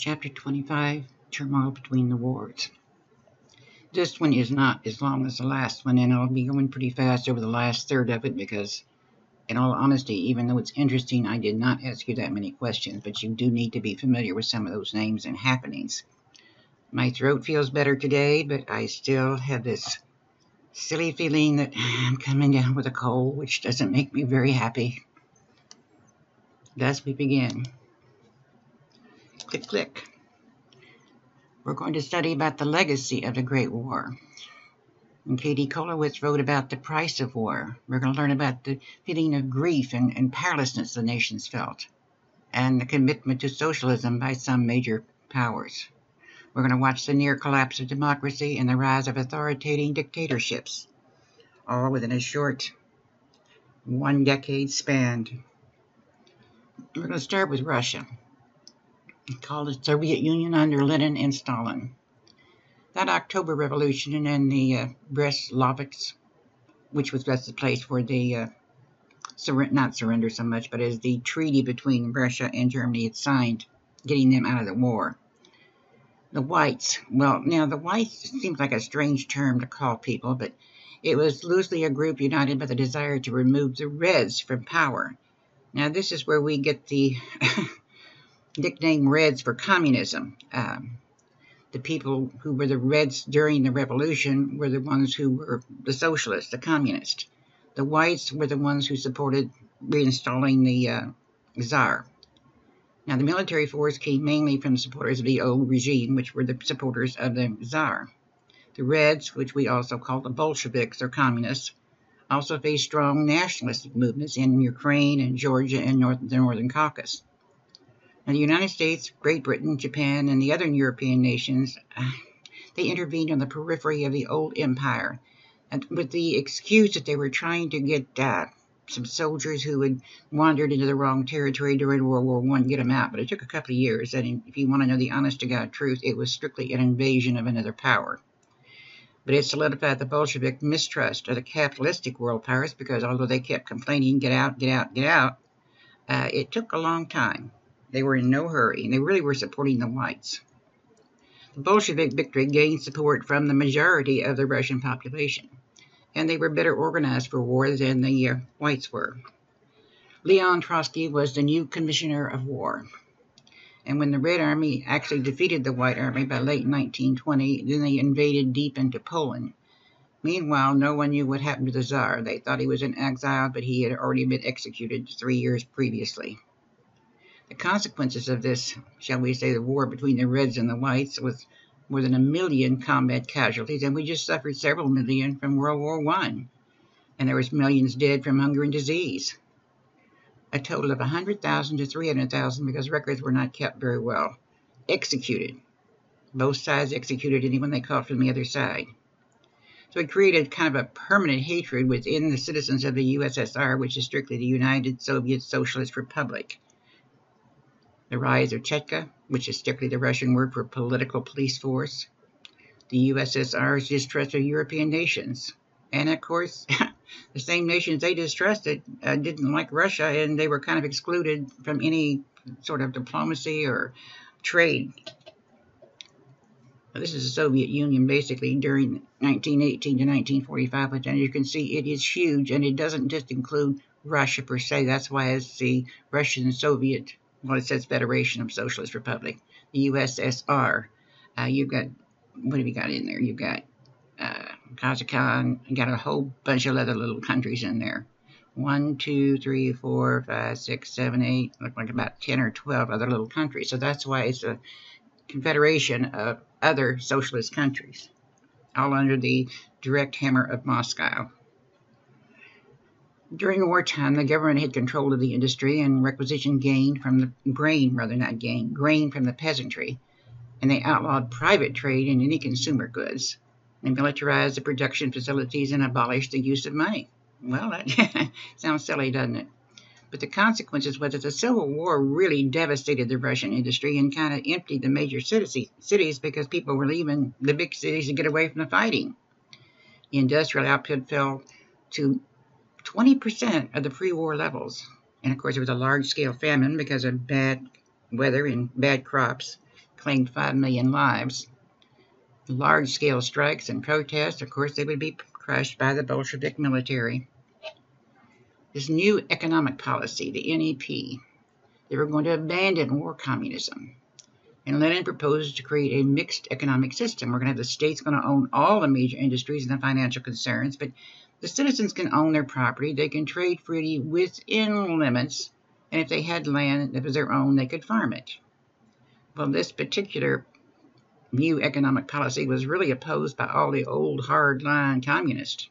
Chapter 25, Turmoil Between the Wars. This one is not as long as the last one, and I'll be going pretty fast over the last third of it because, in all honesty, even though it's interesting, I did not ask you that many questions, but you do need to be familiar with some of those names and happenings. My throat feels better today, but I still have this silly feeling that I'm coming down with a cold, which doesn't make me very happy. Thus we begin. Click, click. We're going to study about the legacy of the Great War. And Katie Kolowitz wrote about the price of war. We're going to learn about the feeling of grief and powerlessness the nations felt, and the commitment to socialism by some major powers. We're going to watch the near collapse of democracy and the rise of authoritarian dictatorships, all within a short 1 decade span. We're going to start with Russia, called the Soviet Union under Lenin and Stalin. That October Revolution and the Brest-Litovsk, which was just the place where the not surrender so much, but as the treaty between Russia and Germany had signed, getting them out of the war. The Whites, well, now the Whites seems like a strange term to call people, but it was loosely a group united by the desire to remove the Reds from power. Now this is where we get the nickname Reds for communism. The people who were the Reds during the revolution were the ones who were the socialists, the communists. The Whites were the ones who supported reinstalling the Tsar. Now, the military force came mainly from the supporters of the old regime, which were the supporters of the Tsar. The Reds, which we also call the Bolsheviks or communists, also faced strong nationalist movements in Ukraine and Georgia and the Northern Caucasus. Now, the United States, Great Britain, Japan, and the other European nations, they intervened on the periphery of the old empire, and with the excuse that they were trying to get some soldiers who had wandered into the wrong territory during World War I, get them out. But it took a couple of years, and if you want to know the honest-to-God truth, it was strictly an invasion of another power. But it solidified the Bolshevik mistrust of the capitalistic world powers because although they kept complaining, get out, get out, get out, it took a long time. They were in no hurry, and they really were supporting the Whites. The Bolshevik victory gained support from the majority of the Russian population, and they were better organized for war than the Whites were. Leon Trotsky was the new commissioner of war, and when the Red Army actually defeated the White Army by late 1920, then they invaded deep into Poland. Meanwhile, no one knew what happened to the Tsar. They thought he was in exile, but he had already been executed 3 years previously. The consequences of this, shall we say, the war between the Reds and the Whites, was more than 1 million combat casualties, and we just suffered several million from World War I. And there was millions dead from hunger and disease. A total of 100,000 to 300,000, because records were not kept very well, executed. Both sides executed anyone they caught from the other side. So it created kind of a permanent hatred within the citizens of the USSR, which is strictly the United Soviet Socialist Republic. The rise of Cheka, which is strictly the Russian word for political police force. The USSR's distrust of European nations. And of course, the same nations they distrusted didn't like Russia, and they were kind of excluded from any sort of diplomacy or trade. This is the Soviet Union basically during 1918 to 1945, but as you can see, it is huge, and it doesn't just include Russia per se. That's why it's the Russian Soviet, well, it says Federation of Socialist Republic, the USSR. You've got, what have you got in there? You've got Kazakhstan, you got a whole bunch of other little countries in there. 1, 2, 3, 4, 5, 6, 7, 8, look like about 10 or 12 other little countries. So that's why it's a confederation of other socialist countries, all under the direct hammer of Moscow. During wartime, the government had control of the industry and requisitioned grain from the grain from the peasantry, and they outlawed private trade in any consumer goods. They militarized the production facilities and abolished the use of money. Well, that sounds silly, doesn't it? But the consequences was that the Civil War really devastated the Russian industry and kind of emptied the major cities because people were leaving the big cities to get away from the fighting. The industrial output fell to 20% of the pre-war levels. And of course, there was a large-scale famine because of bad weather and bad crops, claimed 5 million lives. Large-scale strikes and protests, of course, they would be crushed by the Bolshevik military. This new economic policy, the NEP, they were going to abandon war communism. And Lenin proposed to create a mixed economic system. We're going to have the states going to own all the major industries and the financial concerns, but the citizens can own their property. They can trade freely within limits, and if they had land that was their own, they could farm it. Well, this particular new economic policy was really opposed by all the old hard-line communists.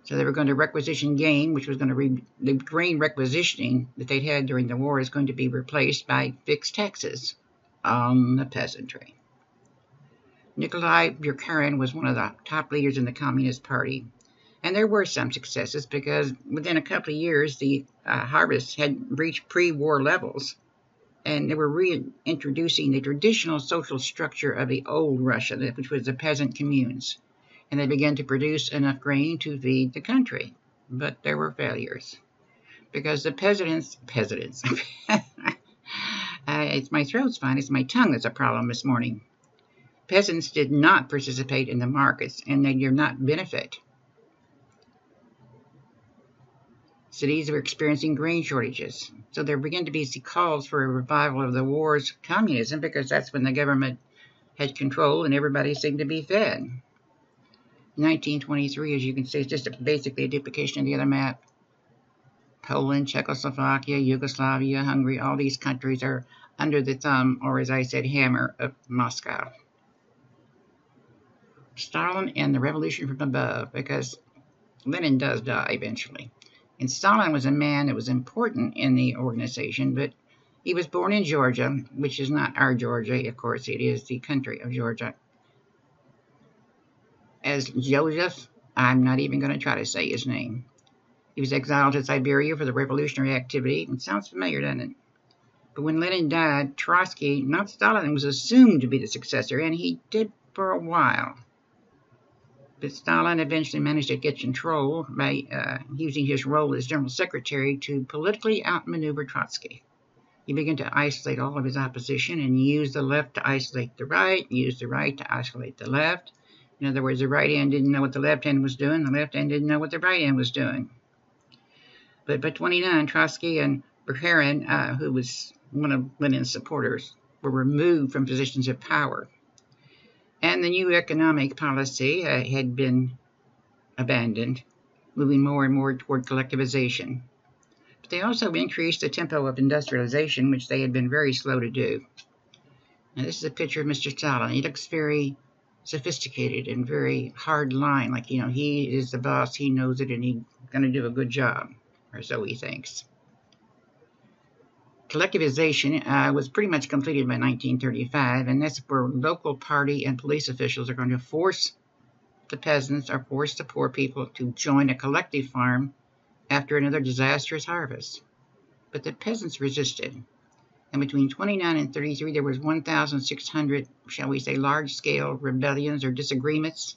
So they were going to requisition grain, which was going to the grain requisitioning that they'd had during the war is going to be replaced by fixed taxes on the peasantry. Nikolai Bukharin was one of the top leaders in the Communist Party, and there were some successes because within a couple of years the harvests had reached pre-war levels, and they were reintroducing the traditional social structure of the old Russia, which was the peasant communes, and they began to produce enough grain to feed the country. But there were failures because the peasants it's my throat's fine. It's my tongue that's a problem this morning. Peasants did not participate in the markets, and they did not benefit. Cities were experiencing grain shortages, so there began to be calls for a revival of the war's communism because that's when the government had control and everybody seemed to be fed. 1923, as you can see, is just basically a duplication of the other map. Poland, Czechoslovakia, Yugoslavia, Hungary, all these countries are under the thumb, or as I said, hammer of Moscow. Stalin and the revolution from above, because Lenin does die eventually. And Stalin was a man that was important in the organization, but he was born in Georgia, which is not our Georgia, of course, it is the country of Georgia. As Joseph, I'm not even going to try to say his name. He was exiled to Siberia for the revolutionary activity. It sounds familiar, doesn't it? But when Lenin died, Trotsky, not Stalin, was assumed to be the successor, and he did for a while. But Stalin eventually managed to get control by using his role as general secretary to politically outmaneuver Trotsky. He began to isolate all of his opposition and use the left to isolate the right, use the right to isolate the left. In other words, the right hand didn't know what the left hand was doing, the left hand didn't know what the right hand was doing. But by 29, Trotsky and Bukharin, who was one of Lenin's supporters, were removed from positions of power. And the new economic policy had been abandoned, moving more and more toward collectivization. But they also increased the tempo of industrialization, which they had been very slow to do. Now, this is a picture of Mr. Stalin. He looks very sophisticated and very hard line, like, you know, he is the boss, he knows it, and he's going to do a good job, or so he thinks. Collectivization was pretty much completed by 1935, and that's where local party and police officials are going to force the peasants or force the poor people to join a collective farm after another disastrous harvest. But the peasants resisted, and between 29 and 33 there was 1,600, shall we say, large-scale rebellions or disagreements.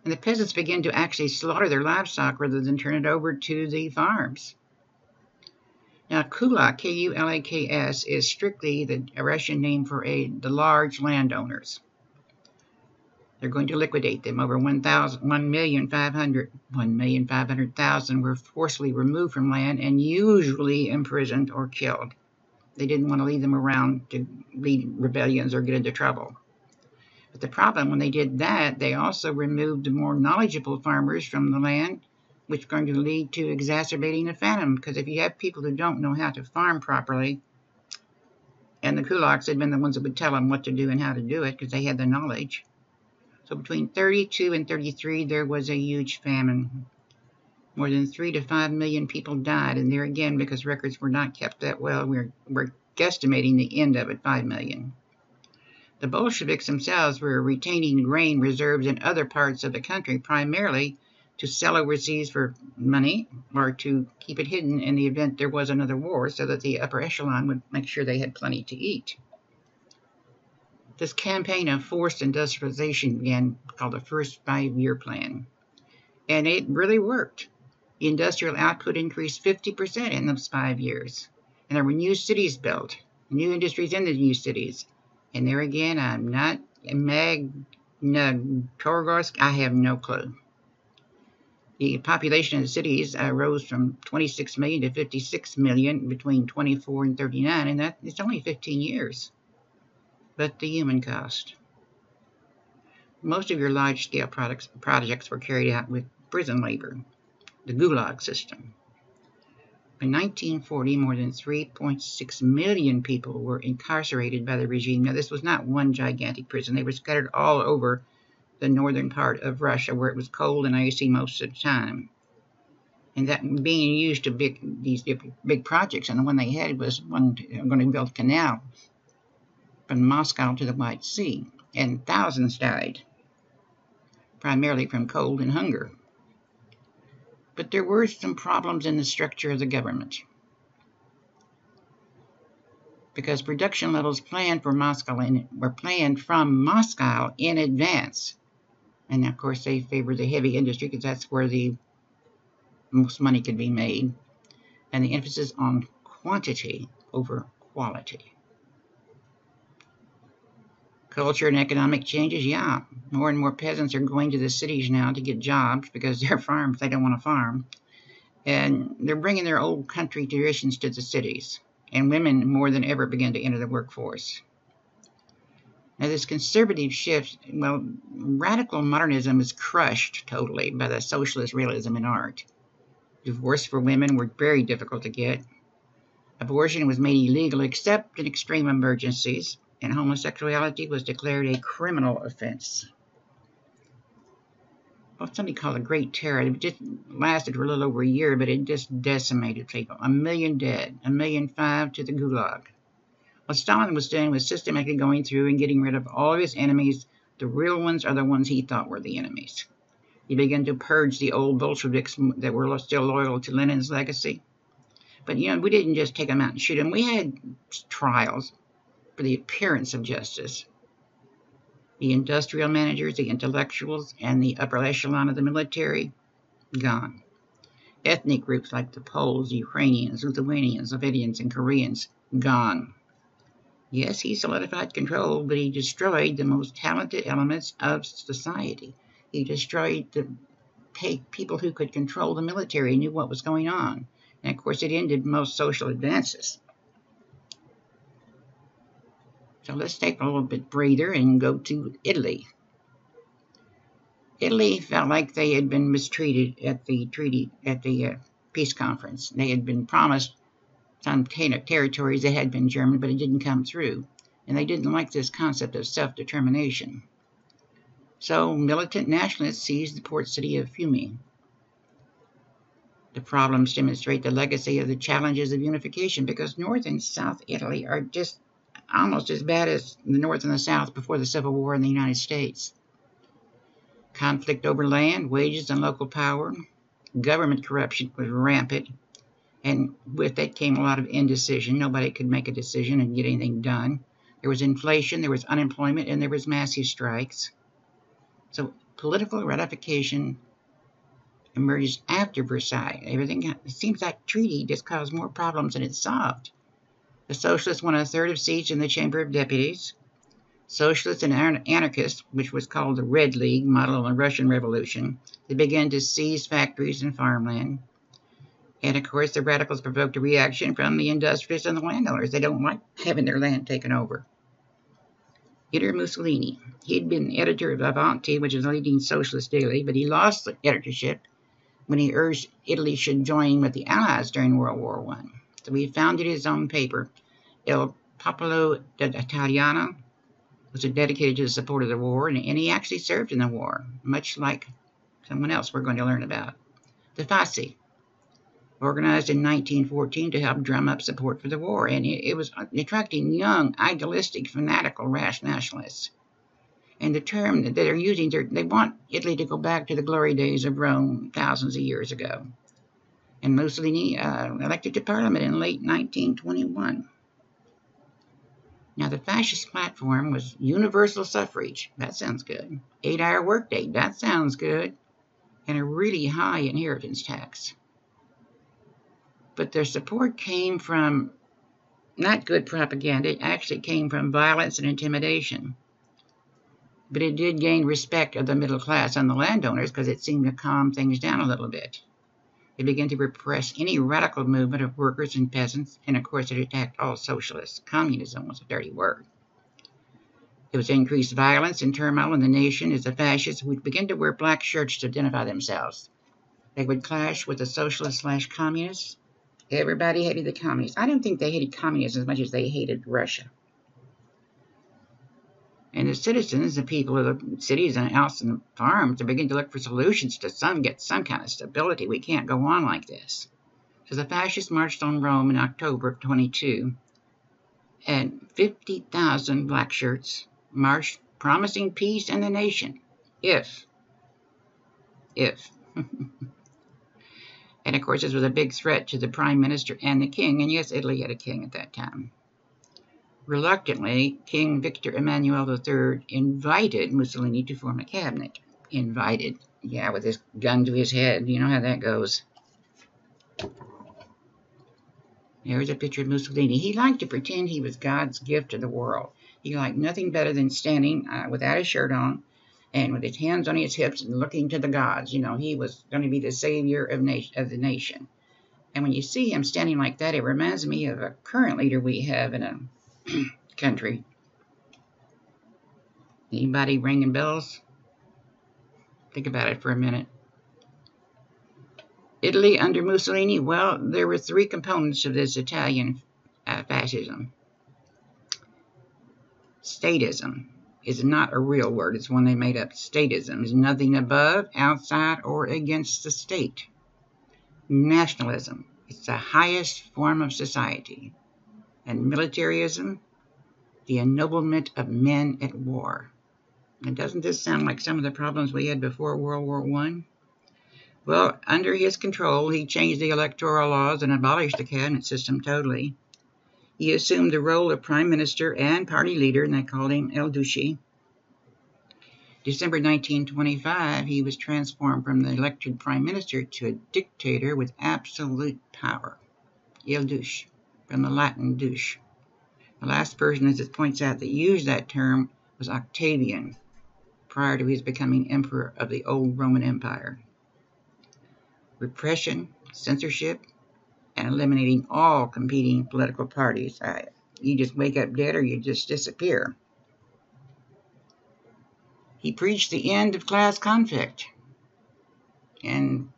And the peasants began to actually slaughter their livestock rather than turn it over to the farms. Now, kulak, K-U-L-A-K-S, is strictly the Russian name for the large landowners. They're going to liquidate them. Over 1,500,000 were forcibly removed from land and usually imprisoned or killed. They didn't want to leave them around to lead rebellions or get into trouble. But the problem, when they did that, they also removed the more knowledgeable farmers from the land, which is going to lead to exacerbating the famine. Because if you have people who don't know how to farm properly, and the kulaks had been the ones that would tell them what to do and how to do it because they had the knowledge. So between 32 and 33, there was a huge famine. More than 3 to 5 million people died, and there again, because records were not kept that well, we're guesstimating the end of it, 5 million. The Bolsheviks themselves were retaining grain reserves in other parts of the country, primarily to sell overseas for money or to keep it hidden in the event there was another war so that the upper echelon would make sure they had plenty to eat. This campaign of forced industrialization began, called the First 5-Year Plan, and it really worked. The industrial output increased 50% in those 5 years, and there were new cities built, new industries in the new cities. And there again, I'm not Torgos, I have no clue. The population of the cities rose from 26 million to 56 million between 24 and 39, and that it's only 15 years. But the human cost. Most of your large-scale projects were carried out with prison labor, the Gulag system. In 1940, more than 3.6 million people were incarcerated by the regime. Now, this was not one gigantic prison. They were scattered all over the northern part of Russia, where it was cold and icy most of the time. And that being used to these big projects, and the one they had was going to build a canal from Moscow to the White Sea, and thousands died, primarily from cold and hunger. But there were some problems in the structure of the government, because production levels planned for Moscow were planned from Moscow in advance. And of course, they favored the heavy industry because that's where the most money could be made, and the emphasis on quantity over quality. Culture and economic changes, yeah. More and more peasants are going to the cities now to get jobs because their farms, they don't want to farm. And they're bringing their old country traditions to the cities. And women more than ever begin to enter the workforce. Now, this conservative shift, well, radical modernism was crushed totally by the socialist realism in art. Divorce for women were very difficult to get. Abortion was made illegal except in extreme emergencies, and homosexuality was declared a criminal offense. Well, something called the Great Terror. It just lasted for a little over a year, but it just decimated people. 1 million dead, 1.5 million to the Gulag. What Stalin was doing was systematically going through and getting rid of all of his enemies. The real ones are the ones he thought were the enemies. He began to purge the old Bolsheviks that were still loyal to Lenin's legacy. But, we didn't just take them out and shoot them. We had trials for the appearance of justice. The industrial managers, the intellectuals, and the upper echelon of the military, gone. Ethnic groups like the Poles, Ukrainians, Lithuanians, Slovenians, and Koreans, gone. Yes, he solidified control, but he destroyed the most talented elements of society. He destroyed the people who could control the military, knew what was going on. And, of course, it ended most social advances. So let's take a little bit breather and go to Italy. Italy felt like they had been mistreated at the peace conference. They had been promised some territories that had been German, but it didn't come through. And they didn't like this concept of self-determination. So militant nationalists seized the port city of Fiume. The problems demonstrate the legacy of the challenges of unification, because North and South Italy are just almost as bad as the North and the South before the Civil War in the United States. Conflict over land, wages, and local power. Government corruption was rampant, and with that came a lot of indecision. Nobody could make a decision and get anything done. There was inflation, there was unemployment, and there was massive strikes. So political ratification emerged after Versailles. It seems like treaty just caused more problems than it solved. The socialists won 1/3 of seats in the Chamber of Deputies. Socialists and anarchists, which was called the Red League, model on the Russian Revolution, they began to seize factories and farmland. And, of course, the radicals provoked a reaction from the industrialists and the landowners. They don't like having their land taken over. Enter Mussolini. He'd been editor of Avanti, which is a leading socialist daily, but he lost the editorship when he urged Italy should join with the Allies during World War I. So he founded his own paper, Il Popolo d'Italiano, which was dedicated to the support of the war, and he actually served in the war, much like someone else we're going to learn about. The Fasci, organized in 1914 to help drum up support for the war, and it was attracting young, idealistic, fanatical, rash nationalists. And the term that they're using, they want Italy to go back to the glory days of Rome thousands of years ago. And Mussolini elected to parliament in late 1921. Now, the fascist platform was universal suffrage. That sounds good. 8-hour workday. That sounds good. And a really high inheritance tax. But their support came from not good propaganda. It actually came from violence and intimidation. But it did gain respect of the middle class and the landowners because it seemed to calm things down a little bit. It began to repress any radical movement of workers and peasants, and of course it attacked all socialists. Communism was a dirty word. There was increased violence and turmoil in the nation as the fascists would begin to wear black shirts to identify themselves. They would clash with the socialists/communists. Everybody hated the communists. I don't think they hated communists as much as they hated Russia. And the citizens, the people of the cities and houses and farms, are beginning to look for solutions to get some kind of stability. We can't go on like this. So the fascists marched on Rome in October of 22, and 50,000 black shirts marched promising peace and the nation. If. And of course, this was a big threat to the prime minister and the king, and yes, Italy had a king at that time. Reluctantly, King Victor Emmanuel III invited Mussolini to form a cabinet. Invited. Yeah, with his gun to his head. You know how that goes. There's a picture of Mussolini. He liked to pretend he was God's gift to the world. He liked nothing better than standing without his shirt on and with his hands on his hips and looking to the gods. You know, he was going to be the savior of the nation. And when you see him standing like that, it reminds me of a current leader we have in a country. Anybody ringing bells? Think about it for a minute. Italy under Mussolini, well, there were three components of this Italian fascism. Statism is not a real word. It's one they made up. Statism is nothing above, outside, or against the state. Nationalism, it's the highest form of society. And militarism, the ennoblement of men at war. And doesn't this sound like some of the problems we had before World War I? Well, under his control, he changed the electoral laws and abolished the cabinet system totally. He assumed the role of prime minister and party leader, and they called him El Duce. December 1925, he was transformed from the elected prime minister to a dictator with absolute power. El Duce, from the Latin douche. The last person, as it points out, that used that term was Octavian, prior to his becoming emperor of the old Roman Empire. Repression, censorship, and eliminating all competing political parties. You just wake up dead or you just disappear. He preached the end of class conflict. And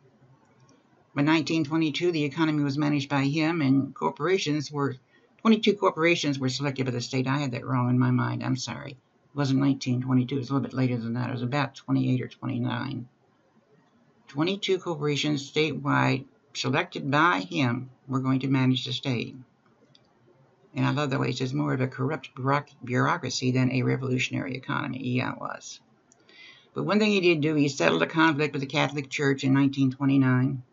by 1922, the economy was managed by him, and 22 corporations were selected by the state. I had that wrong in my mind. I'm sorry. It wasn't 1922. It was a little bit later than that. It was about 28 or 29. 22 corporations statewide selected by him were going to manage the state. And I love the way it says more of a corrupt bureaucracy than a revolutionary economy. Yeah, it was. But one thing he did do, he settled a conflict with the Catholic Church in 1929.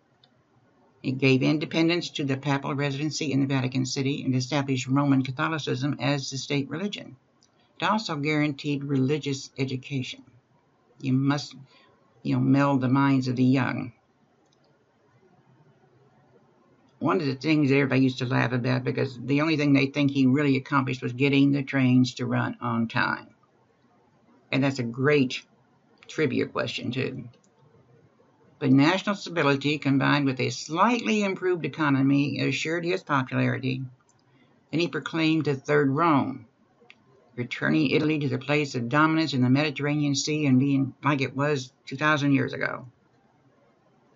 He gave independence to the papal residency in the Vatican City and established Roman Catholicism as the state religion. It also guaranteed religious education. You must, meld the minds of the young. One of the things everybody used to laugh about, because the only thing they think he really accomplished was getting the trains to run on time. And that's a great trivia question, too. But national stability combined with a slightly improved economy assured his popularity. Then he proclaimed the Third Rome, returning Italy to the place of dominance in the Mediterranean Sea and being like it was 2,000 years ago.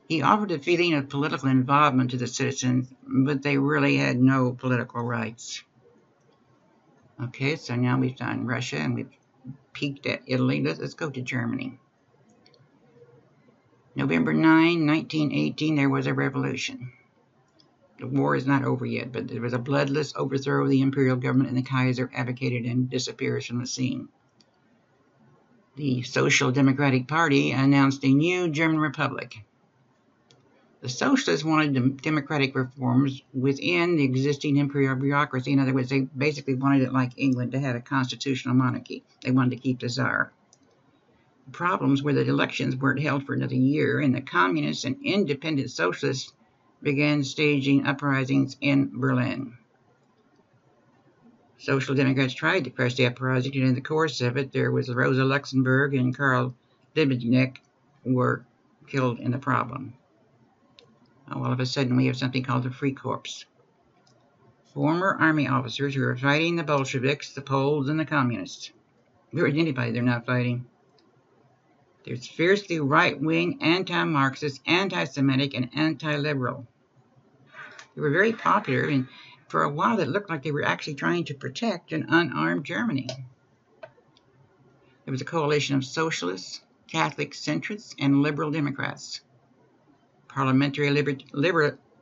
He offered a feeling of political involvement to the citizens, but they really had no political rights. Okay, so now we've done Russia and we've peeked at Italy. Let's go to Germany. November 9, 1918, there was a revolution. The war is not over yet, but there was a bloodless overthrow of the imperial government, and the Kaiser abdicated and disappears from the scene. The Social Democratic Party announced a new German republic. The socialists wanted democratic reforms within the existing imperial bureaucracy. In other words, they basically wanted it like England to have a constitutional monarchy. They wanted to keep the Tsar. The problems were that elections weren't held for another year, and the communists and independent socialists began staging uprisings in Berlin. Social Democrats tried to crush that project, and in the course of it, there was Rosa Luxemburg and Karl Liebknecht were killed in the problem. All of a sudden, we have something called the Free Corps. Former army officers who are fighting the Bolsheviks, the Poles, and the Communists. There isn't anybody they're not fighting. They're fiercely right-wing, anti-Marxist, anti-Semitic, and anti-liberal. They were very popular, and for a while it looked like they were actually trying to protect an unarmed Germany. There was a coalition of socialists, Catholic centrists, and liberal Democrats. Parliamentary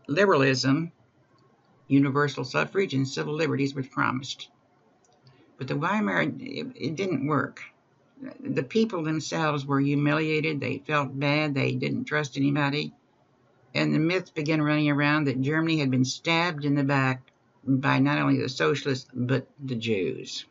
liberalism, universal suffrage, and civil liberties were promised. But the Weimar, it didn't work. The people themselves were humiliated. They felt bad. They didn't trust anybody. And the myth began running around that Germany had been stabbed in the back by not only the socialists, but the Jews.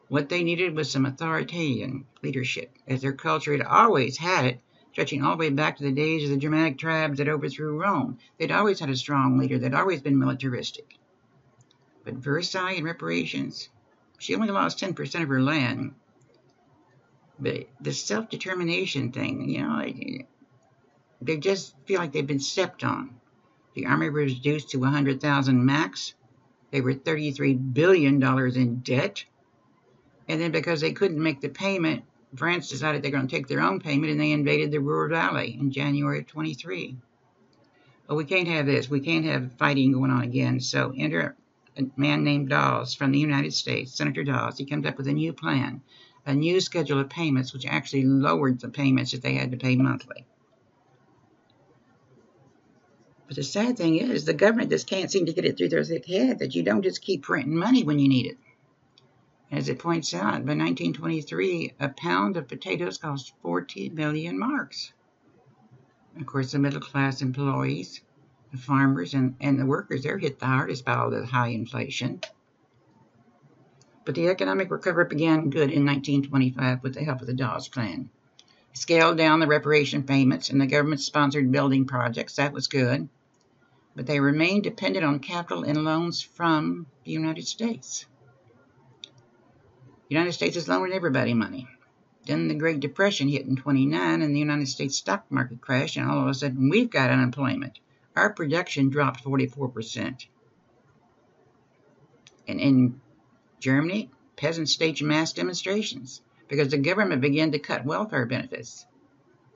What they needed was some authoritarian leadership, as their culture had always had it, stretching all the way back to the days of the Germanic tribes that overthrew Rome. They'd always had a strong leader. They'd always been militaristic. But Versailles and reparations, she only lost 10% of her land. But the self-determination thing, they just feel like they've been stepped on. The army was reduced to 100,000 max. They were $33 billion in debt. And then because they couldn't make the payment, France decided they're going to take their own payment, and they invaded the Ruhr Valley in January of 23. Well, we can't have this. We can't have fighting going on again. So enter a man named Dawes from the United States, Senator Dawes. He comes up with a new plan, a new schedule of payments, which actually lowered the payments that they had to pay monthly. But the sad thing is, the government just can't seem to get it through their head that you don't just keep printing money when you need it. As it points out, by 1923, a pound of potatoes cost 40 million marks. Of course, the middle-class employees, the farmers, and the workers, they're hit the hardest by all the high inflation. But the economic recovery began good in 1925 with the help of the Dawes Plan. It scaled down the reparation payments, and the government-sponsored building projects. That was good. But they remained dependent on capital and loans from the United States. The United States is loaning everybody money. Then the Great Depression hit in 29, and the United States stock market crashed, and all of a sudden we've got unemployment. Our production dropped 44%. And in Germany, peasants staged mass demonstrations because the government began to cut welfare benefits.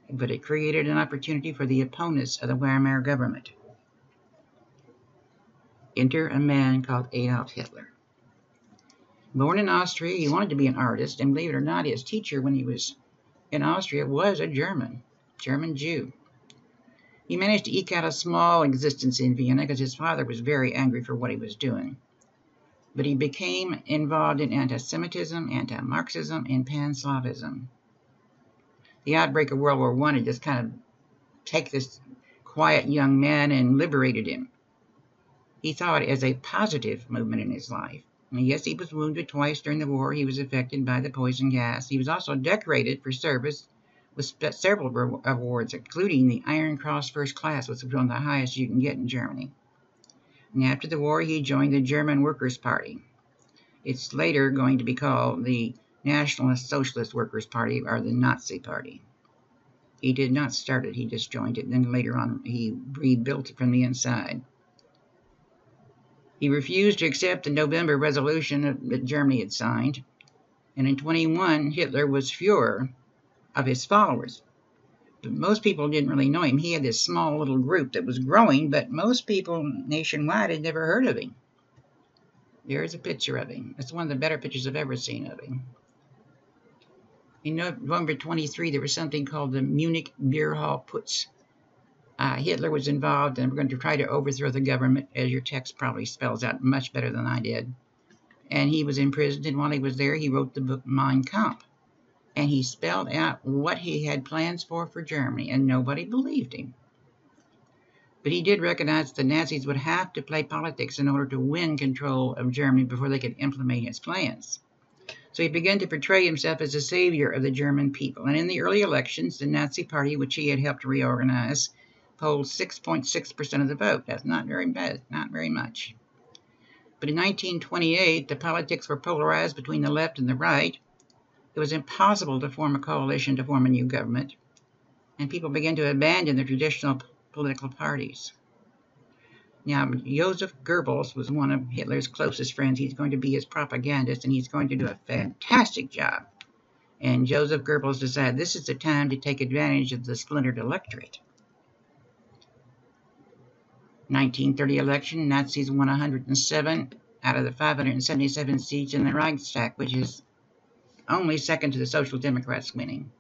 But it created an opportunity for the opponents of the Weimar government. Enter a man called Adolf Hitler. Born in Austria, he wanted to be an artist, and believe it or not, his teacher when he was in Austria was a German Jew. He managed to eke out a small existence in Vienna because his father was very angry for what he was doing. But he became involved in anti-Semitism, anti-Marxism, and pan-Slavism. The outbreak of World War I had just kind of taken this quiet young man and liberated him. He saw it as a positive movement in his life. And yes, he was wounded twice during the war. He was affected by the poison gas. He was also decorated for service with several awards, including the Iron Cross First Class, which was one of the highest you can get in Germany. And after the war, he joined the German Workers' Party. It's later going to be called the Nationalist Socialist Workers' Party, or the Nazi Party. He did not start it. He just joined it. And then later on, he rebuilt it from the inside. He refused to accept the November resolution that Germany had signed. And in 21, Hitler was Führer of his followers. But most people didn't really know him. He had this small little group that was growing, but most people nationwide had never heard of him. There's a picture of him. That's one of the better pictures I've ever seen of him. In November 23, there was something called the Munich Beer Hall Putsch. Hitler was involved, and we're going to try to overthrow the government, as your text probably spells out much better than I did. And he was imprisoned, and while he was there, he wrote the book Mein Kampf. And he spelled out what he had plans for Germany, and nobody believed him. But he did recognize the Nazis would have to play politics in order to win control of Germany before they could implement his plans. So he began to portray himself as a savior of the German people. And in the early elections, the Nazi Party, which he had helped reorganize, polled 6.6% of the vote. That's not very bad, not very much. But in 1928, the politics were polarized between the left and the right. It was impossible to form a coalition to form a new government, and people began to abandon the traditional political parties. Now, Joseph Goebbels was one of Hitler's closest friends. He's going to be his propagandist, and he's going to do a fantastic job. And Joseph Goebbels decided this is the time to take advantage of the splintered electorate. 1930 election, Nazis won 107 out of the 577 seats in the Reichstag, which is only second to the Social Democrats winning.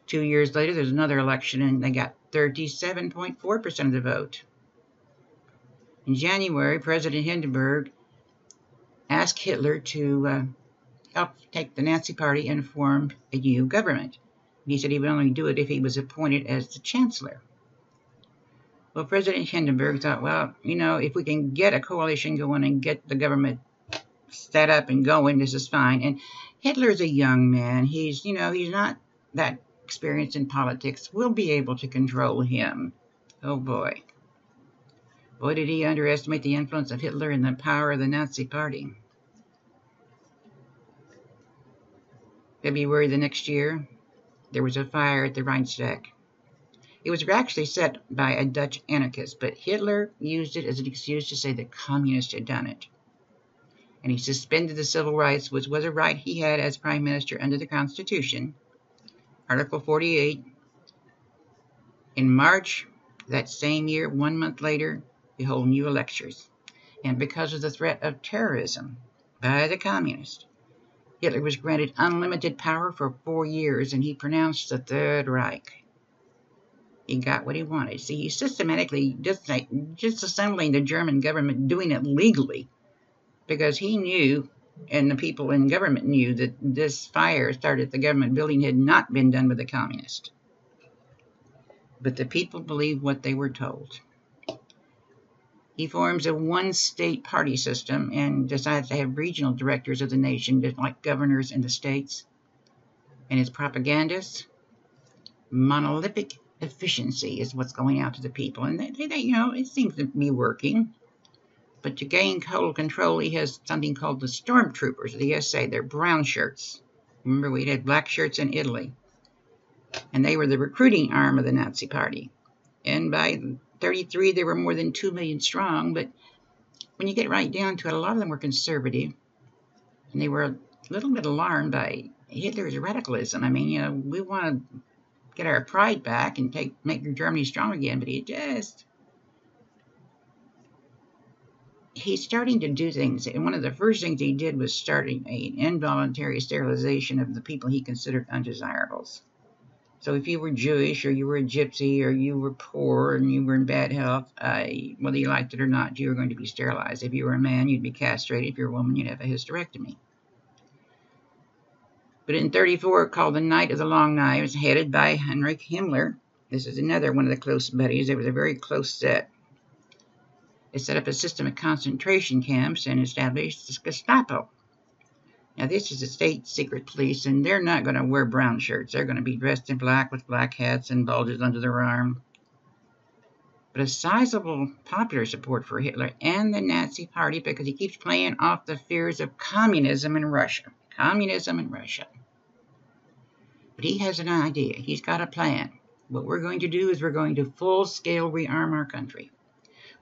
2 years later, there's another election, and they got 37.4% of the vote. In January, President Hindenburg asked Hitler to help take the Nazi Party and form a new government. He said he would only do it if he was appointed as the chancellor. Well, President Hindenburg thought, well, if we can get a coalition going and get the government set up and going, this is fine. And Hitler's a young man. He's not that experienced in politics. We'll be able to control him. Oh, boy. Boy, did he underestimate the influence of Hitler and the power of the Nazi Party. February the next year, there was a fire at the Reichstag. It was actually set by a Dutch anarchist, but Hitler used it as an excuse to say that communists had done it. And he suspended the civil rights, which was a right he had as prime minister under the Constitution, Article 48. In March that same year, 1 month later, we hold new elections. And because of the threat of terrorism by the communists, Hitler was granted unlimited power for 4 years, and he pronounced the Third Reich. He got what he wanted. See, he's systematically disassembling the German government, doing it legally, because he knew, and the people in government knew, that this fire started at the government building had not been done by the communists. But the people believed what they were told. He forms a one-state party system and decides to have regional directors of the nation, just like governors in the states. And his propagandists, monolithic efficiency is what's going out to the people. And it seems to be working. But to gain total control, he has something called the stormtroopers, the SA. They're brown shirts. Remember, we had black shirts in Italy. And they were the recruiting arm of the Nazi Party. And by 1933, they were more than 2 million strong. But when you get right down to it, a lot of them were conservative. And they were a little bit alarmed by Hitler's radicalism. I mean, we want to get our pride back and make Germany strong again. But he's starting to do things. And one of the first things he did was starting an involuntary sterilization of the people he considered undesirables. So if you were Jewish, or you were a gypsy, or you were poor, and you were in bad health, whether you liked it or not, you were going to be sterilized. If you were a man, you'd be castrated. If you're a woman, you'd have a hysterectomy. But in 1934, called the Night of the Long Knives, headed by Heinrich Himmler, this is another one of the close buddies. They was a very close set. They set up a system of concentration camps and established the Gestapo. Now, this is a state secret police, and they're not going to wear brown shirts. They're going to be dressed in black with black hats and bulges under their arm. But a sizable popular support for Hitler and the Nazi Party, because he keeps playing off the fears of communism in Russia. Communism in Russia. But he has an idea. He's got a plan. What we're going to do is we're going to full-scale rearm our country.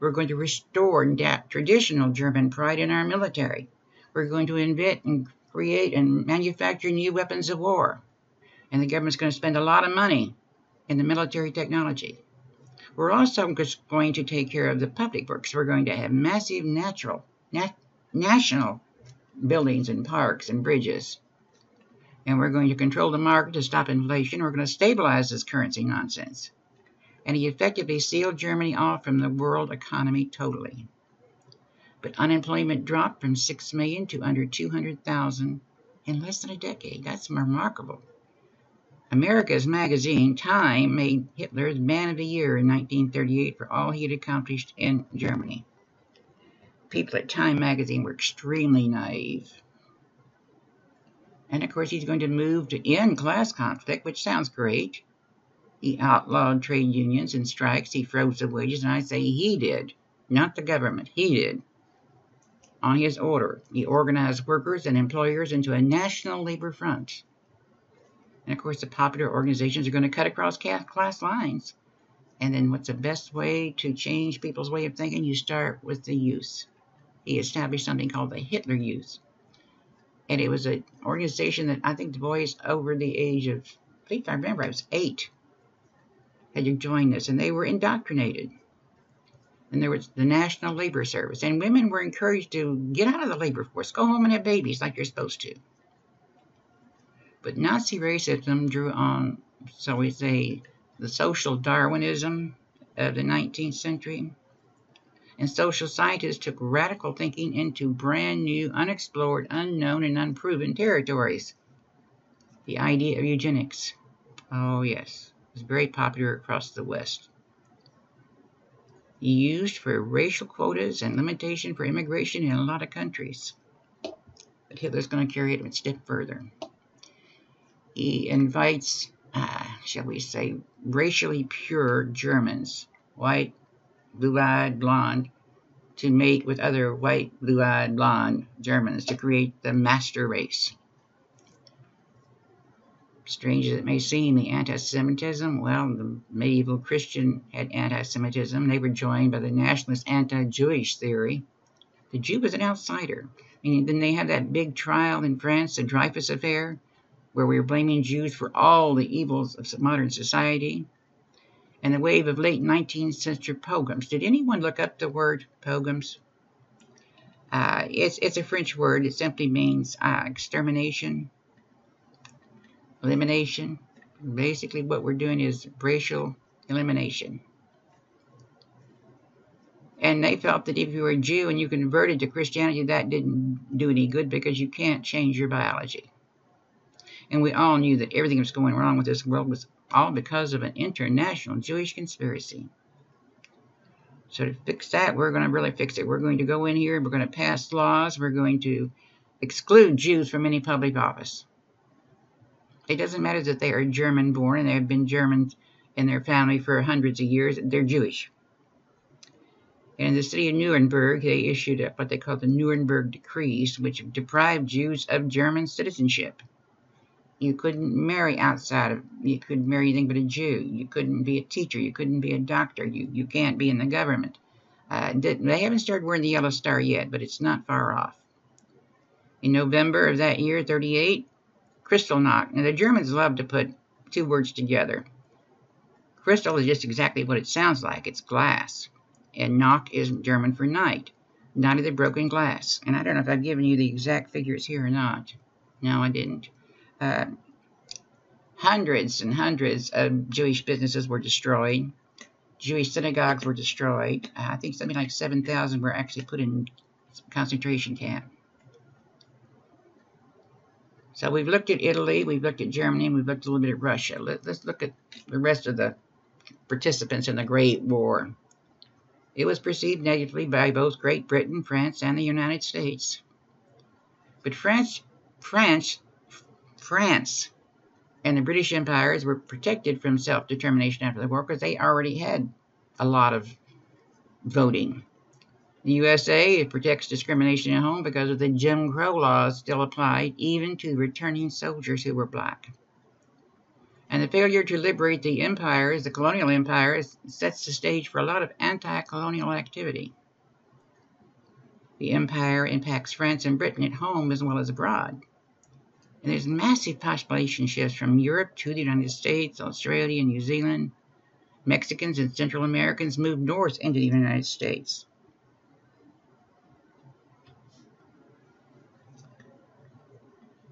We're going to restore and adapt traditional German pride in our military. We're going to invent and create and manufacture new weapons of war. And the government's going to spend a lot of money in the military technology. We're also going to take care of the public works. We're going to have massive national buildings and parks and bridges. And we're going to control the market to stop inflation. We're going to stabilize this currency nonsense. And he effectively sealed Germany off from the world economy totally. But unemployment dropped from 6 million to under 200,000 in less than a decade. That's remarkable. America's magazine, Time, made Hitler Man of the Year in 1938 for all he had accomplished in Germany. People at Time magazine were extremely naive. And of course, he's going to move to end class conflict, which sounds great. He outlawed trade unions and strikes. He froze the wages, and I say he did, not the government. He did. On his order, he organized workers and employers into a national labor front. And of course, the popular organizations are going to cut across class lines. And then what's the best way to change people's way of thinking? You start with the youth. He established something called the Hitler Youth. And it was an organization that I think the boys over the age of, I remember I was 8, had to join this. And they were indoctrinated. And there was the National Labor Service. And women were encouraged to get out of the labor force, go home and have babies like you're supposed to. But Nazi racism drew on, shall we say, the social Darwinism of the 19th century. And social scientists took radical thinking into brand new, unexplored, unknown, and unproven territories. The idea of eugenics. Oh, yes. It was very popular across the West. Used for racial quotas and limitation for immigration in a lot of countries. But Hitler's going to carry it a step further. He invites, shall we say, racially pure Germans, white, blue-eyed, blonde, to mate with other white, blue-eyed, blonde Germans to create the master race. Strange as it may seem, the anti-Semitism, well, the medieval Christian had anti-Semitism. They were joined by the nationalist anti-Jewish theory. The Jew was an outsider. Then they had that big trial in France, the Dreyfus Affair, where we were blaming Jews for all the evils of modern society. And the wave of late 19th century pogroms. Did anyone look up the word pogroms? It's a French word. It simply means extermination, elimination. Basically what we're doing is racial elimination. And they felt that if you were a Jew and you converted to Christianity, that didn't do any good because you can't change your biology. And we all knew that everything that was going wrong with this world was all because of an international Jewish conspiracy. So to fix that, we're going to really fix it. We're going to go in here and we're going to pass laws. We're going to exclude Jews from any public office. It doesn't matter that they are German born and they have been Germans in their family for hundreds of years. They're Jewish. And in the city of Nuremberg, they issued what they call the Nuremberg Decrees, which deprived Jews of German citizenship. You couldn't marry outside of, you couldn't marry anything but a Jew. You couldn't be a teacher. You couldn't be a doctor. You can't be in the government. They haven't started wearing the yellow star yet, but it's not far off. In November of that year, 38, Kristallnacht. Now, the Germans love to put two words together. Crystal is just exactly what it sounds like. It's glass. And Nacht is German for night. Night of the broken glass. And I don't know if I've given you the exact figures here or not. No, I didn't. Hundreds and hundreds of Jewish businesses were destroyed. Jewish synagogues were destroyed. I think something like 7,000 were actually put in concentration camp. So we've looked at Italy, we've looked at Germany, and we've looked a little bit at Russia. Let's look at the rest of the participants in the Great War. It was perceived negatively by both Great Britain, France, and the United States. But France and the British empires were protected from self-determination after the war because they already had a lot of voting. The USA, it protects discrimination at home because of the Jim Crow laws still applied even to returning soldiers who were black. And the failure to liberate the empires, the colonial empires, sets the stage for a lot of anti-colonial activity. The empire impacts France and Britain at home as well as abroad. And there's massive population shifts from Europe to the United States, Australia, and New Zealand. Mexicans and Central Americans moved north into the United States.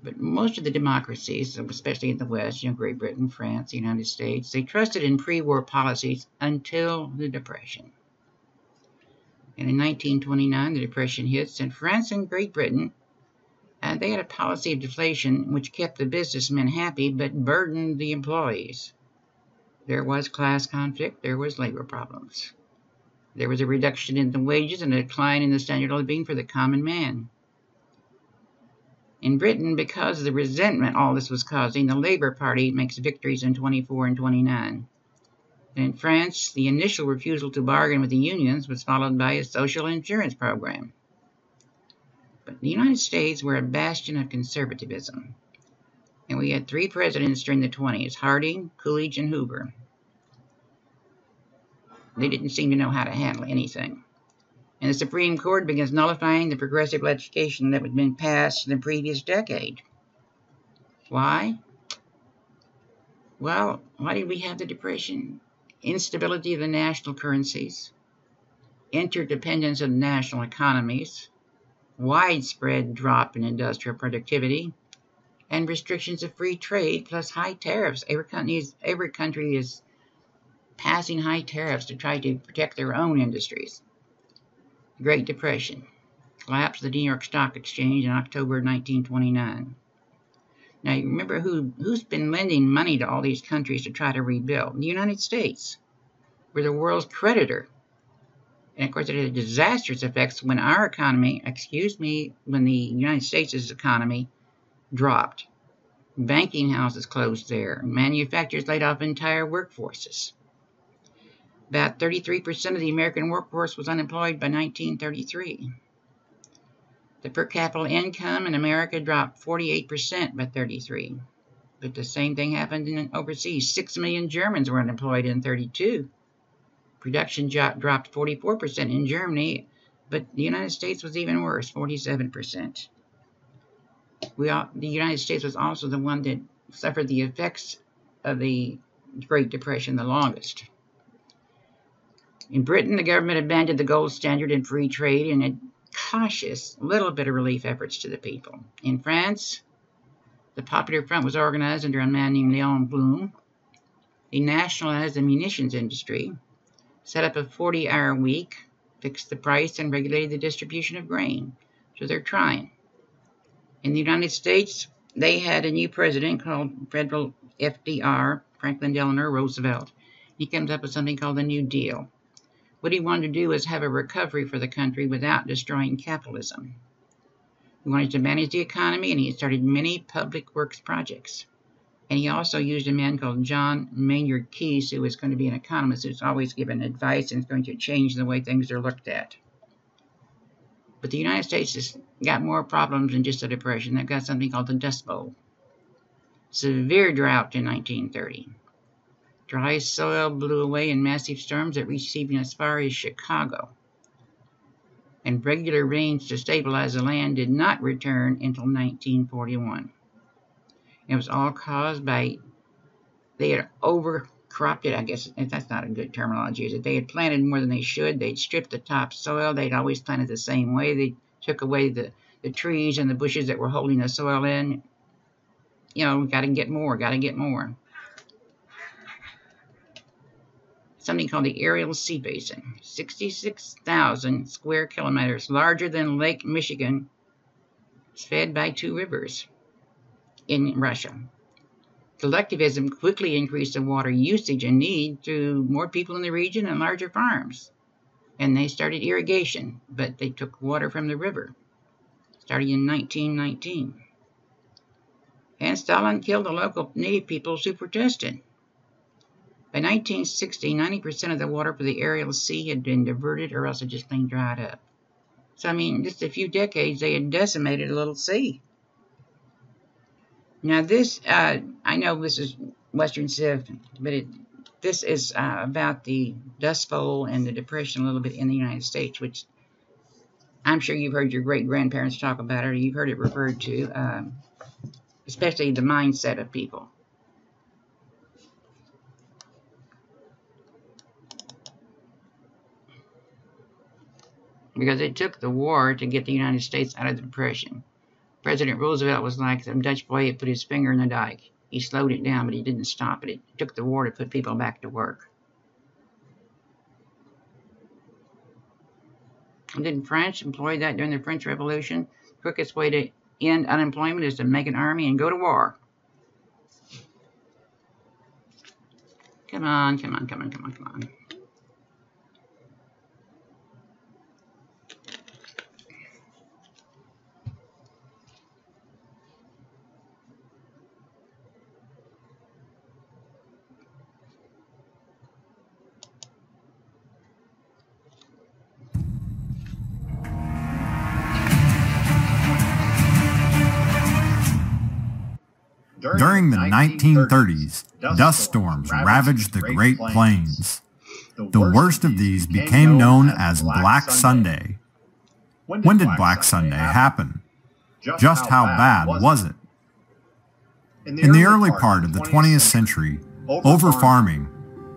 But most of the democracies, especially in the West, Great Britain, France, the United States, they trusted in pre-war policies until the Depression. And in 1929, the Depression hits, and France and Great Britain, they had a policy of deflation which kept the businessmen happy but burdened the employees. There was class conflict, there was labor problems. There was a reduction in the wages and a decline in the standard of living for the common man. In Britain, because of the resentment all this was causing, the Labour Party makes victories in 24 and 29. And in France, the initial refusal to bargain with the unions was followed by a social insurance program. But the United States were a bastion of conservatism. And we had 3 presidents during the 20s, Harding, Coolidge, and Hoover. They didn't seem to know how to handle anything. And the Supreme Court begins nullifying the progressive legislation that had been passed in the previous decade. Why? Well, why did we have the Depression? Instability of the national currencies, interdependence of national economies, widespread drop in industrial productivity, and restrictions of free trade plus high tariffs. Every country is passing high tariffs to try to protect their own industries. Great Depression. Collapse of the New York Stock Exchange in October 1929. Now, you remember who's been lending money to all these countries to try to rebuild? The United States. We're the world's creditor. And, of course, it had disastrous effects when when the United States' economy dropped. Banking houses closed there. Manufacturers laid off entire workforces. About 33% of the American workforce was unemployed by 1933. The per capita income in America dropped 48% by 33. But the same thing happened overseas. 6 million Germans were unemployed in 32. Production dropped 44% in Germany, but the United States was even worse, 47%. The United States was also the one that suffered the effects of the Great Depression the longest. In Britain, the government abandoned the gold standard in free trade and had cautious, little bit of relief efforts to the people. In France, the Popular Front was organized under a man named Léon Blum. He nationalized the munitions industry, set up a 40-hour week, fixed the price, and regulated the distribution of grain. So they're trying. In the United States, they had a new president called Federal FDR, Franklin Delano Roosevelt. He comes up with something called the New Deal. What he wanted to do was have a recovery for the country without destroying capitalism. He wanted to manage the economy, and he started many public works projects. And he also used a man called John Maynard Keynes, who was going to be an economist who's always given advice and is going to change the way things are looked at. But the United States has got more problems than just a depression. They've got something called the Dust Bowl. Severe drought in 1930. Dry soil blew away in massive storms that reached even as far as Chicago. And regular rains to stabilize the land did not return until 1941. It was all caused by, they had overcropped it, I guess. That's not a good terminology, is it? They had planted more than they should. They'd stripped the topsoil. They'd always planted the same way. They took away the trees and the bushes that were holding the soil in. You know, got to get more. Something called the Aerial Sea Basin, 66,000 square kilometers, larger than Lake Michigan. It's fed by 2 rivers in Russia. Collectivism quickly increased the water usage and need through more people in the region and larger farms. And they started irrigation, but they took water from the river, starting in 1919. And Stalin killed the local native peoples who protested. By 1960, 90% of the water for the Aerial Sea had been diverted or else it just plain dried up. So, I mean, just a few decades, they had decimated a little sea. Now, this, I know this is Western Civ, but this is about the Dust Bowl and the Depression a little bit in the United States, which I'm sure you've heard your great-grandparents talk about it, or you've heard it referred to, especially the mindset of people. Because it took the war to get the United States out of the Depression. President Roosevelt was like the Dutch boy who put his finger in the dike. He slowed it down, but he didn't stop it. It took the war to put people back to work. And didn't France employ that during the French Revolution? The quickest way to end unemployment is to make an army and go to war. Come on. During the 1930s, dust storms ravaged the Great Plains. The worst of these became known as Black Sunday. When did Black Sunday happen? Just how bad was it? In the early part of the 20th century, over-farming,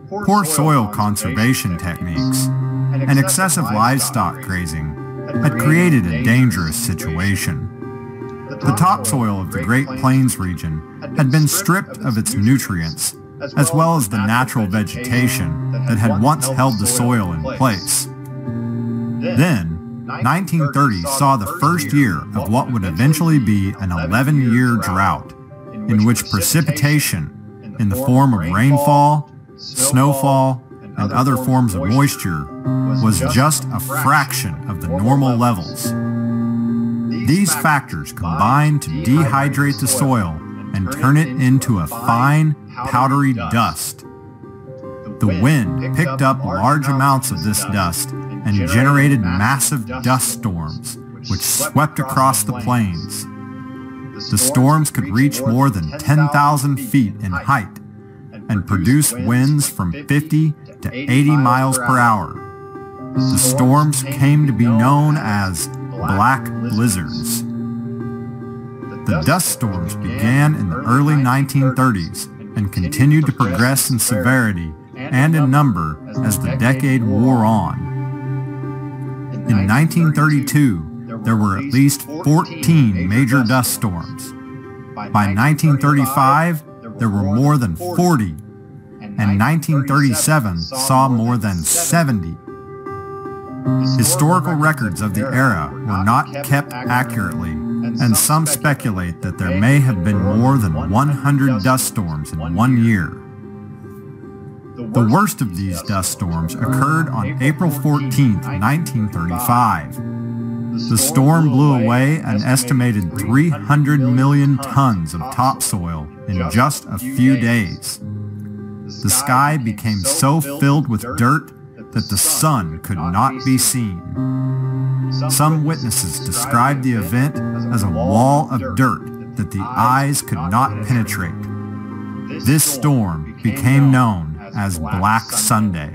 poor soil conservation techniques, and excessive livestock grazing had created a dangerous situation. The topsoil of the Great Plains region had been stripped of its nutrients, as well as the natural vegetation that had once held the soil in place. Then, 1930 saw the first year of what would eventually be an 11-year drought, in which precipitation, in the form of rainfall, snowfall, and other forms of moisture, was just a fraction of the normal levels. These factors combined to dehydrate the soil and turn it into a fine, powdery dust. The wind picked up large amounts of this dust and generated massive dust storms, which swept across the plains. The storms could reach more than 10,000 feet in height and produce winds from 50 to 80 miles per hour. The storms came to be known as black blizzards. The dust storms began in the early 1930s and continued to progress in severity and in number as the decade wore on. In 1932, there were at least 14 major dust storms. By 1935, there were more than 40, and 1937 saw more than 70. Historical records of the era were not kept accurately, and some speculate that there may have been more than 100 dust storms in one year. The worst of these dust storms occurred on April 14, 1935. The storm blew away an estimated 300 million tons of topsoil in just a few days. The sky became so filled with dirt that the sun could not be seen. Some witnesses described the event as a wall of dirt that the eyes could not penetrate. This storm became known as Black Sunday.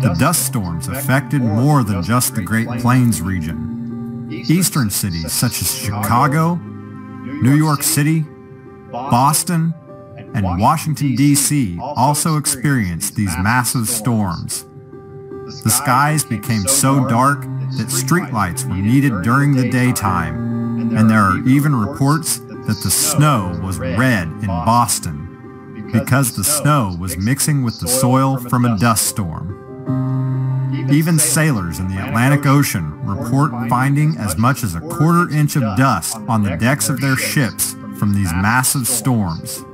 The dust storms affected more than just the Great Plains region. Eastern cities such as Chicago, New York City, Boston, and Washington, D.C. also experienced these massive storms. The skies became so dark that streetlights were needed during the daytime, and there are even reports that the snow was red in Boston because the snow was mixing with the soil from a dust storm. Even sailors in the Atlantic Ocean report finding as much as a quarter-inch of dust on the decks of their ships from these massive storms.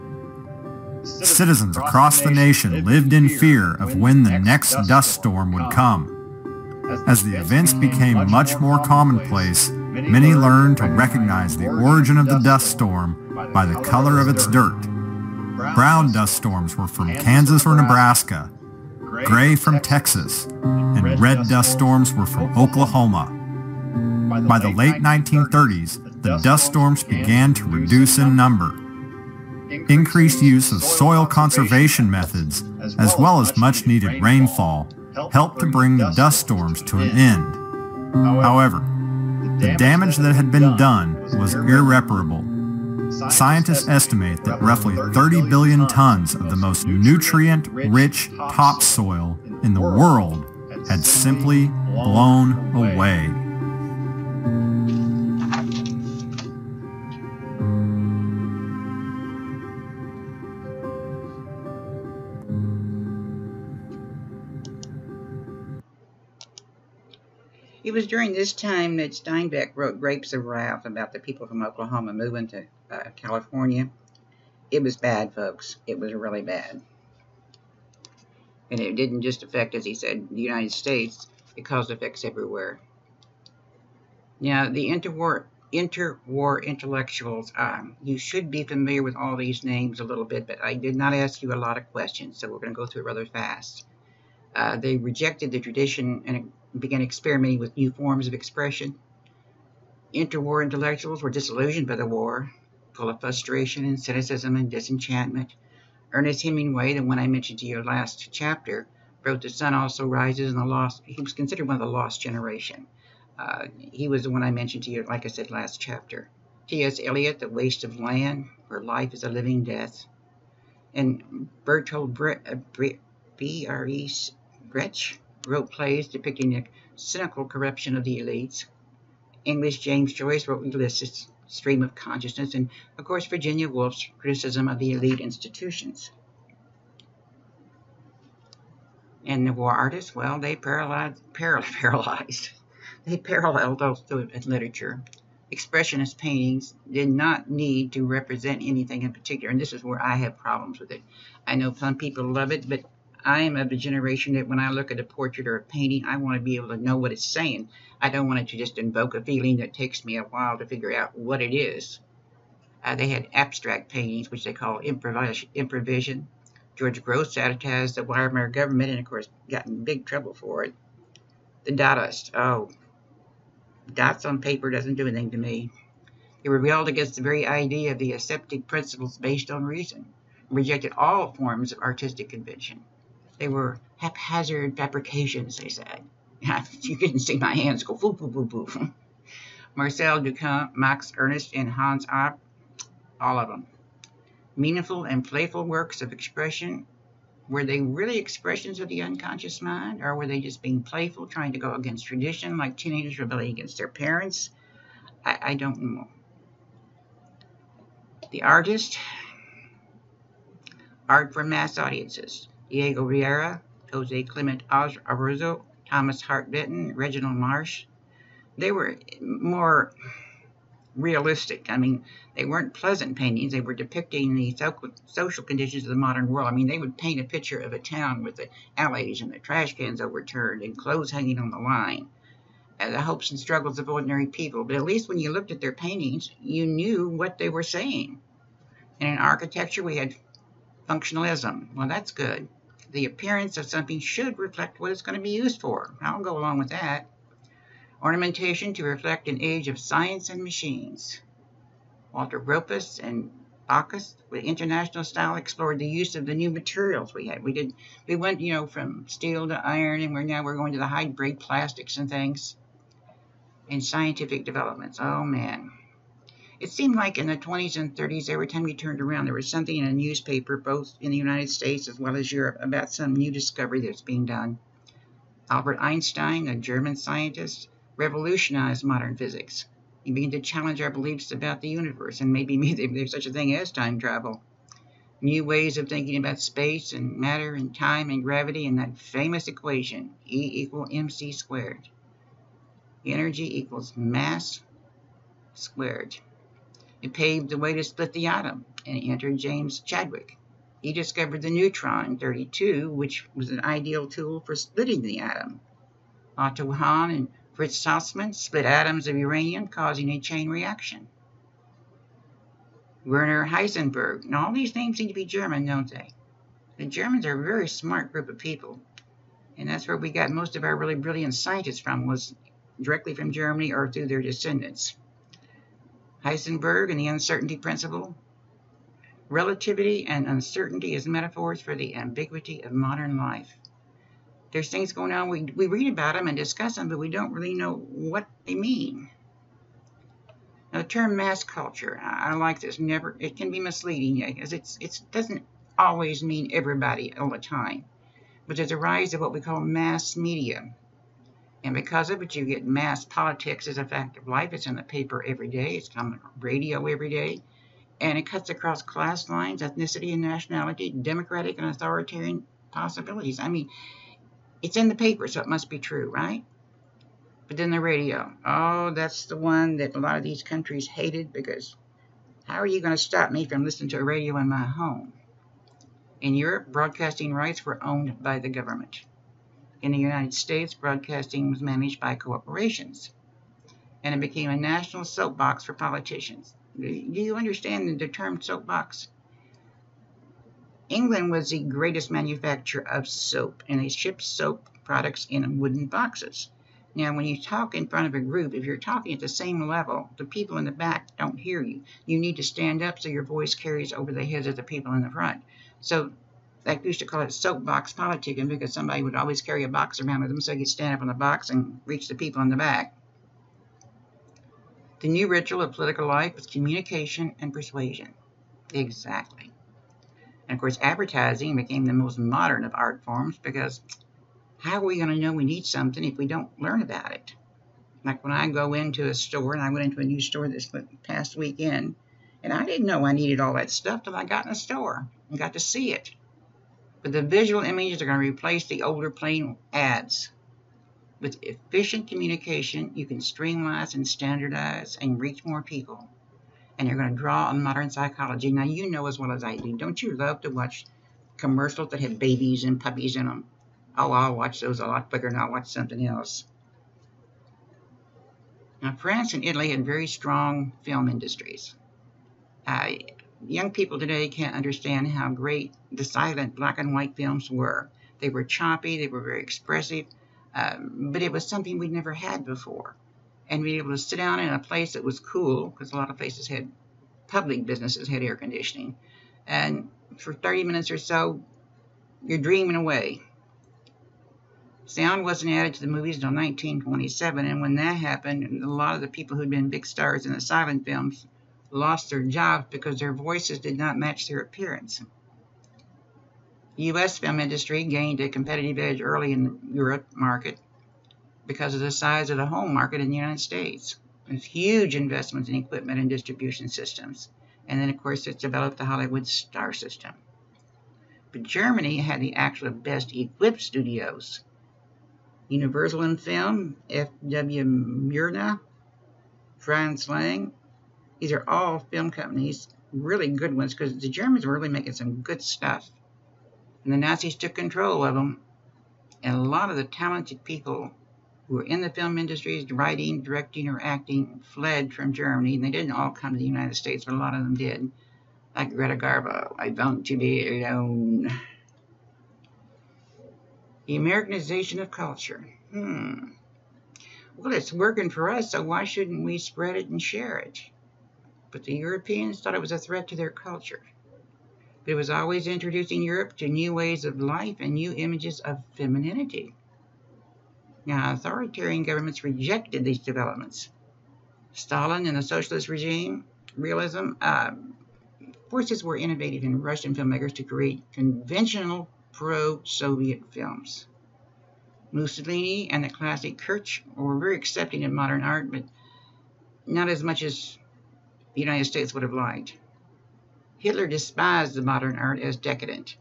Citizens across the nation lived in fear of when the next dust storm would come. As the events became much more commonplace, many learned to recognize the origin of the dust storm by the color of its dirt. Brown dust storms were from Kansas or Nebraska, gray from Texas, and red dust storms were from Oklahoma. By the late 1930s, the dust storms began to reduce in number. Increased use of soil conservation methods, as well as much-needed rainfall, helped to bring the dust storms to an end. However, the damage that had been done was irreparable. Scientists estimate that roughly 30 billion tons of the most nutrient-rich topsoil in the world had simply blown away. It was during this time that Steinbeck wrote Grapes of Wrath about the people from Oklahoma moving to California. It was bad, folks. It was really bad. And it didn't just affect, as he said, the United States. It caused effects everywhere. Now, the interwar intellectuals, you should be familiar with all these names a little bit, but I did not ask you a lot of questions, so we're going to go through it rather fast. They rejected the tradition and began experimenting with new forms of expression. Interwar intellectuals were disillusioned by the war. full of frustration and cynicism and disenchantment. Ernest Hemingway, the one I mentioned to you last chapter, wrote The Sun Also Rises and the Lost. He was considered one of the lost generation. He was the one I mentioned to you, like I said, last chapter. T.S. Eliot, The Waste of Land, where life is a living death. And Bertolt Brecht wrote plays depicting the cynical corruption of the elites. English James Joyce wrote Ulysses, Stream of Consciousness, and of course Virginia Woolf's criticism of the elite institutions. And the war artists, well, they paralleled also in literature. Expressionist paintings did not need to represent anything in particular, and this is where I have problems with it. I know some people love it, but I am of the generation that when I look at a portrait or a painting, I want to be able to know what it's saying. I don't want it to just invoke a feeling that takes me a while to figure out what it is. They had abstract paintings, which they call improvisation. George Grosz satirized the Weimar government and, of course, got in big trouble for it. The Dadaist. Oh, dots on paper doesn't do anything to me. He rebelled against the very idea of the aseptic principles based on reason, and rejected all forms of artistic convention. They were haphazard fabrications, they said. You couldn't see my hands go boo, boo, boo, boo. Marcel Duchamp, Max Ernst, and Hans Arp, all of them. Meaningful and playful works of expression. Were they really expressions of the unconscious mind, or were they just being playful, trying to go against tradition, like teenagers rebelling against their parents? I don't know. The artist, art for mass audiences. Diego Rivera, Jose Clement Abruzzo, Thomas Hart Benton, Reginald Marsh. They were more realistic. I mean, they weren't pleasant paintings. They were depicting the social conditions of the modern world. I mean, they would paint a picture of a town with the alleys and the trash cans overturned and clothes hanging on the line, and the hopes and struggles of ordinary people. But at least when you looked at their paintings, you knew what they were saying. And in architecture, we had functionalism. Well, that's good. The appearance of something should reflect what it's going to be used for. I'll go along with that. Ornamentation to reflect an age of science and machines. Walter Gropius and Bacchus, with international style, explored the use of the new materials we had. We went, from steel to iron, and we're going to the high-grade plastics and things. And scientific developments. Oh man, it seemed like in the 20s and 30s, every time you turned around, there was something in a newspaper, both in the United States as well as Europe, about some new discovery that's being done. Albert Einstein, a German scientist, revolutionized modern physics. He began to challenge our beliefs about the universe, and maybe there's such a thing as time travel. New ways of thinking about space and matter and time and gravity, and that famous equation, E = mc squared. Energy equals mass squared. It paved the way to split the atom, and entered James Chadwick. He discovered the neutron in 1932, which was an ideal tool for splitting the atom. Otto Hahn and Fritz Strassmann split atoms of uranium, causing a chain reaction. Werner Heisenberg, and all these names seem to be German, don't they? The Germans are a very smart group of people, and that's where we got most of our really brilliant scientists from, was directly from Germany or through their descendants. Heisenberg and the uncertainty principle. Relativity and uncertainty as metaphors for the ambiguity of modern life. There's things going on, we read about them and discuss them, but we don't really know what they mean. Now, the term mass culture, I like this. It can be misleading, because it doesn't always mean everybody all the time. But there's a rise of what we call mass media. And because of it, you get mass politics as a fact of life. It's in the paper every day. It's on the radio every day. And it cuts across class lines, ethnicity and nationality, democratic and authoritarian possibilities. I mean, it's in the paper, so it must be true, right? But then the radio. Oh, that's the one that a lot of these countries hated, because how are you going to stop me from listening to a radio in my home? In Europe, broadcasting rights were owned by the government. In the United States, broadcasting was managed by corporations, and it became a national soapbox for politicians. Do you understand the term soapbox? England was the greatest manufacturer of soap, and they shipped soap products in wooden boxes. Now, when you talk in front of a group, if you're talking at the same level, the people in the back don't hear you. You need to stand up so your voice carries over the heads of the people in the front. So they used to call it soapbox politicking because somebody would always carry a box around with them so you could stand up on the box and reach the people in the back. The new ritual of political life is communication and persuasion. Exactly. And of course, advertising became the most modern of art forms because how are we going to know we need something if we don't learn about it? Like when I go into a store, and I went into a new store this past weekend, and I didn't know I needed all that stuff till I got in the store and got to see it. But the visual images are going to replace the older plain ads. With efficient communication, you can streamline and standardize and reach more people. And you're going to draw on modern psychology. Now, you know as well as I do, don't you love to watch commercials that have babies and puppies in them? Oh, I'll watch those a lot quicker than I'll watch something else. Now, France and Italy had very strong film industries. Young people today can't understand how great the silent black and white films were. They were choppy, they were very expressive, but it was something we'd never had before. And be able to sit down in a place that was cool, because a lot of places had, public businesses had air conditioning, and for 30 minutes or so, you're dreaming away. Sound wasn't added to the movies until 1927, and when that happened, a lot of the people who'd been big stars in the silent films lost their jobs because their voices did not match their appearance. The U.S. film industry gained a competitive edge early in the Europe market because of the size of the home market in the United States. There's huge investments in equipment and distribution systems. And then, of course, it's developed the Hollywood star system. But Germany had the actual best equipped studios. Universal in Film, F.W. Murnau, Franz Lang. These are all film companies, really good ones, because the Germans were really making some good stuff. And the Nazis took control of them. And a lot of the talented people who were in the film industries, writing, directing, or acting, fled from Germany. And they didn't all come to the United States, but a lot of them did. Like Greta Garbo, I want to be alone. The Americanization of culture. Well, it's working for us, so why shouldn't we spread it and share it? But the Europeans thought it was a threat to their culture. But it was always introducing Europe to new ways of life and new images of femininity. Now, authoritarian governments rejected these developments. Stalin and the socialist regime, realism, forces were innovative in Russian filmmakers to create conventional pro-Soviet films. Mussolini and the classic Kirch were very accepting of modern art, but not as much as the United States would have liked. Hitler despised the modern art as decadent.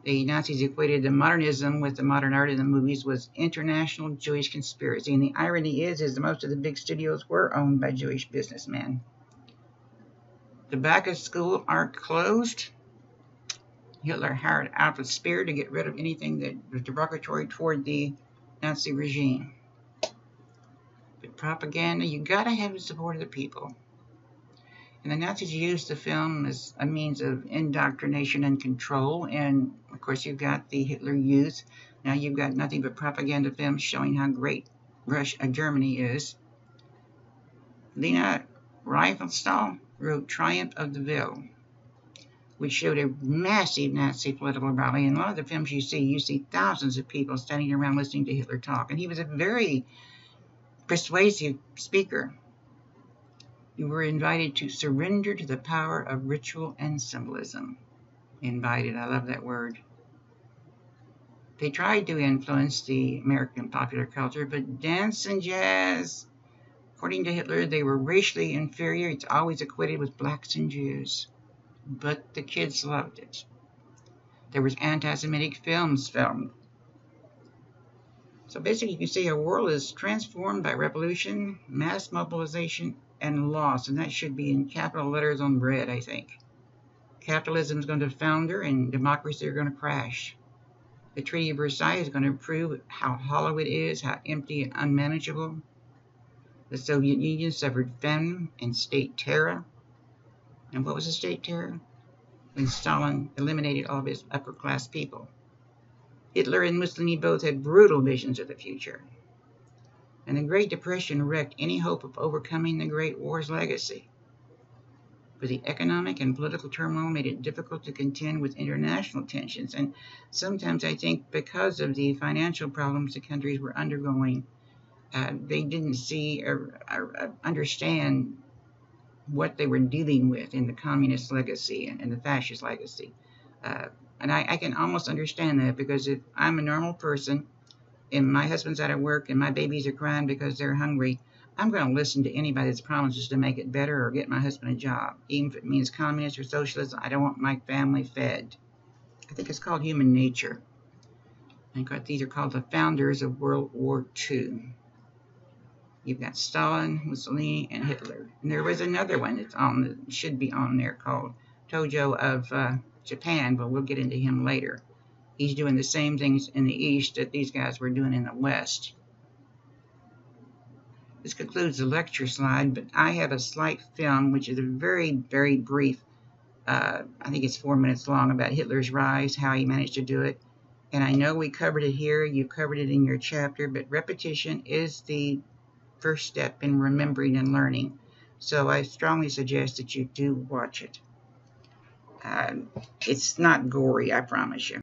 The Nazis equated the modernism with the modern art in the movies was international Jewish conspiracy. And the irony is that most of the big studios were owned by Jewish businessmen. The Bacchus School art closed. Hitler hired Alfred Speer to get rid of anything that was derogatory toward the Nazi regime. But propaganda, you gotta have the support of the people. And the Nazis used the film as a means of indoctrination and control. And, of course, you've got the Hitler Youth. Now you've got nothing but propaganda films showing how great Germany is. Lena Riefenstahl wrote Triumph of the Will, which showed a massive Nazi political rally. And a lot of the films you see thousands of people standing around listening to Hitler talk. And he was a very persuasive speaker. You were invited to surrender to the power of ritual and symbolism. Invited, I love that word. They tried to influence the American popular culture, but dance and jazz, according to Hitler, they were racially inferior. It's always equated with blacks and Jews. But the kids loved it. There was anti-Semitic films filmed. So basically, you can see our world is transformed by revolution, mass mobilization, and loss, and that should be in capital letters on bread, I think. Capitalism is going to founder, and democracy are going to crash. The Treaty of Versailles is going to prove how hollow it is, how empty and unmanageable. The Soviet Union suffered famine and state terror. And what was the state terror? When Stalin eliminated all of his upper-class people. Hitler and Mussolini both had brutal visions of the future. And the Great Depression wrecked any hope of overcoming the Great War's legacy. But the economic and political turmoil made it difficult to contend with international tensions. And sometimes I think because of the financial problems the countries were undergoing, they didn't see or understand what they were dealing with in the communist legacy and the fascist legacy. And I can almost understand that, because if I'm a normal person and my husband's out of work and my babies are crying because they're hungry, I'm going to listen to anybody that promises to make it better or get my husband a job. Even if it means communist or socialism, I don't want my family fed. I think it's called human nature. And these are called the founders of World War II. You've got Stalin, Mussolini, and Hitler. And there was another one that's should be on there, called Tojo of Japan, but we'll get into him later. He's doing the same things in the East that these guys were doing in the West. This concludes the lecture slide, but I have a slight film, which is a very, very brief, I think it's 4 minutes long, about Hitler's rise, how he managed to do it. And I know we covered it here, you covered it in your chapter, but repetition is the first step in remembering and learning. So I strongly suggest that you do watch it. It's not gory, I promise you.